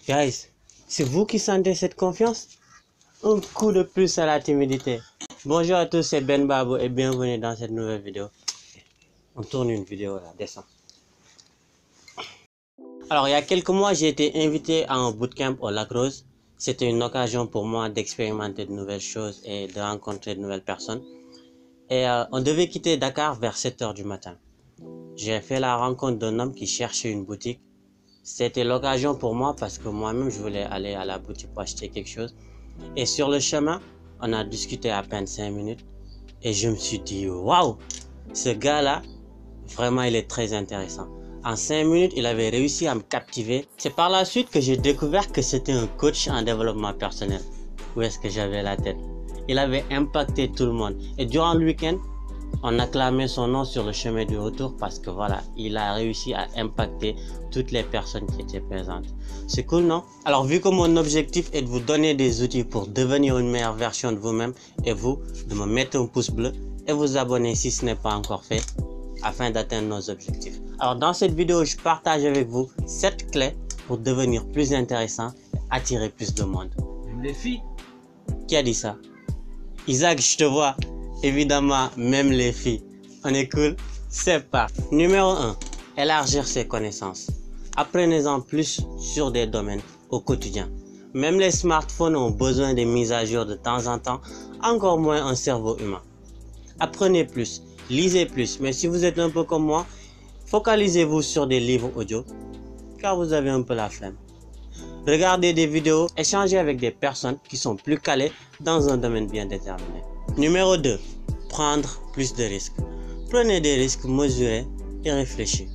Guys, c'est vous qui sentez cette confiance? Un coup de plus à la timidité. Bonjour à tous, c'est Ben Babo et bienvenue dans cette nouvelle vidéo. On tourne une vidéo là, descends. Alors, il y a quelques mois, j'ai été invité à un bootcamp au Lac Rose. C'était une occasion pour moi d'expérimenter de nouvelles choses et de rencontrer de nouvelles personnes. Et on devait quitter Dakar vers 7 h du matin. J'ai fait la rencontre d'un homme qui cherchait une boutique. C'était l'occasion pour moi parce que moi-même, je voulais aller à la boutique pour acheter quelque chose. Et sur le chemin, on a discuté à peine 5 minutes. Et je me suis dit, waouh, ce gars-là, vraiment, il est très intéressant. En 5 minutes, il avait réussi à me captiver. C'est par la suite que j'ai découvert que c'était un coach en développement personnel. Où est-ce que j'avais la tête? Il avait impacté tout le monde. Et durant le week-end, on acclamait son nom sur le chemin du retour parce que voilà, il a réussi à impacter toutes les personnes qui étaient présentes. C'est cool, non? Alors, vu que mon objectif est de vous donner des outils pour devenir une meilleure version de vous-même et vous, de me mettre un pouce bleu et vous abonner si ce n'est pas encore fait afin d'atteindre nos objectifs. Alors, dans cette vidéo, je partage avec vous 7 clés pour devenir plus intéressant et attirer plus de monde. Même les filles. Qui a dit ça? Isaac, je te vois. Évidemment, même les filles. On est cool? C'est parti. Numéro 1. Élargir ses connaissances. Apprenez-en plus sur des domaines au quotidien. Même les smartphones ont besoin de mises à jour de temps en temps, encore moins un cerveau humain. Apprenez plus, lisez plus, mais si vous êtes un peu comme moi, focalisez-vous sur des livres audio, car vous avez un peu la flemme. Regardez des vidéos, échangez avec des personnes qui sont plus calées dans un domaine bien déterminé. Numéro 2. Prendre plus de risques. Prenez des risques mesurés et réfléchis.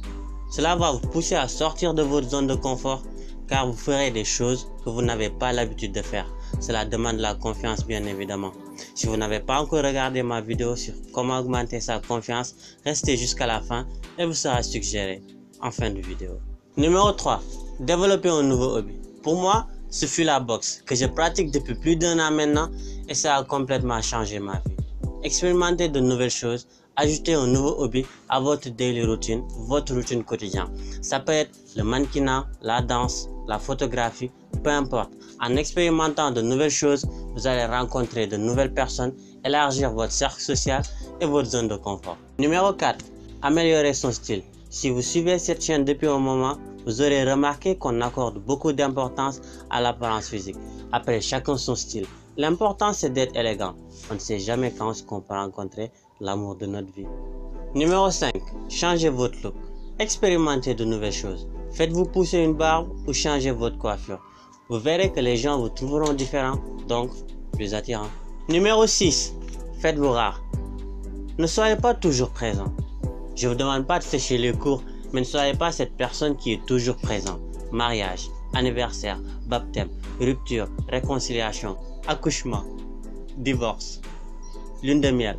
Cela va vous pousser à sortir de votre zone de confort car vous ferez des choses que vous n'avez pas l'habitude de faire. Cela demande de la confiance bien évidemment. Si vous n'avez pas encore regardé ma vidéo sur comment augmenter sa confiance, restez jusqu'à la fin et vous sera suggéré en fin de vidéo. Numéro 3. Développer un nouveau hobby. Pour moi, ce fut la boxe que je pratique depuis plus d'1 an maintenant et ça a complètement changé ma vie. Expérimentez de nouvelles choses, ajoutez un nouveau hobby à votre daily routine, votre routine quotidienne. Ça peut être le mannequinat, la danse, la photographie, peu importe. En expérimentant de nouvelles choses, vous allez rencontrer de nouvelles personnes, élargir votre cercle social et votre zone de confort. Numéro 4. Améliorer son style. Si vous suivez cette chaîne depuis un moment, vous aurez remarqué qu'on accorde beaucoup d'importance à l'apparence physique. Après, chacun son style. L'important, c'est d'être élégant. On ne sait jamais quand on peut rencontrer l'amour de notre vie. Numéro 5. Changez votre look. Expérimentez de nouvelles choses. Faites-vous pousser une barbe ou changez votre coiffure. Vous verrez que les gens vous trouveront différent, donc plus attirant. Numéro 6. Faites-vous rare. Ne soyez pas toujours présent. Je ne vous demande pas de sécher les cours, mais ne soyez pas cette personne qui est toujours présente. Mariage, anniversaire, baptême, rupture, réconciliation, accouchement, divorce, lune de miel.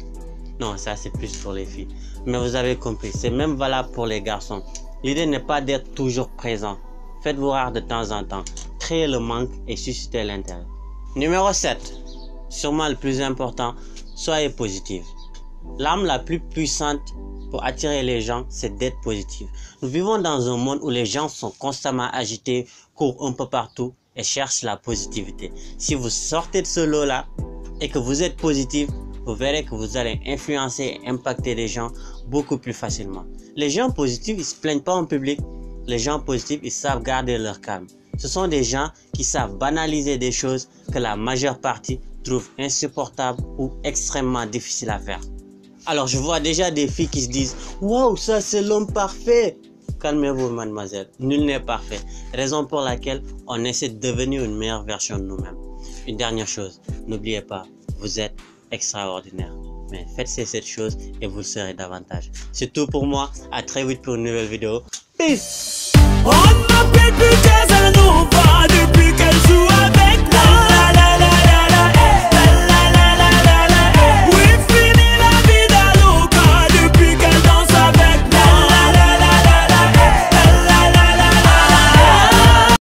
Non, ça c'est plus pour les filles. Mais vous avez compris, c'est même valable pour les garçons. L'idée n'est pas d'être toujours présent. Faites-vous rare de temps en temps. Créez le manque et suscitez l'intérêt. Numéro 7. Sûrement le plus important, soyez positive. L'arme la plus puissante pour attirer les gens, c'est d'être positif. Nous vivons dans un monde où les gens sont constamment agités, courent un peu partout et cherchent la positivité. Si vous sortez de ce lot-là et que vous êtes positif, vous verrez que vous allez influencer et impacter les gens beaucoup plus facilement. Les gens positifs, ils ne se plaignent pas en public. Les gens positifs, ils savent garder leur calme. Ce sont des gens qui savent banaliser des choses que la majeure partie trouve insupportables ou extrêmement difficiles à faire. Alors, je vois déjà des filles qui se disent « Wow, ça c'est l'homme parfait !» Calmez-vous, mademoiselle. Nul n'est parfait. Raison pour laquelle on essaie de devenir une meilleure version de nous-mêmes. Une dernière chose, n'oubliez pas, vous êtes extraordinaire. Mais faites ces 7 choses et vous le serez davantage. C'est tout pour moi. À très vite pour une nouvelle vidéo. Peace! On m'appelle plus depuis qu'elle joue avec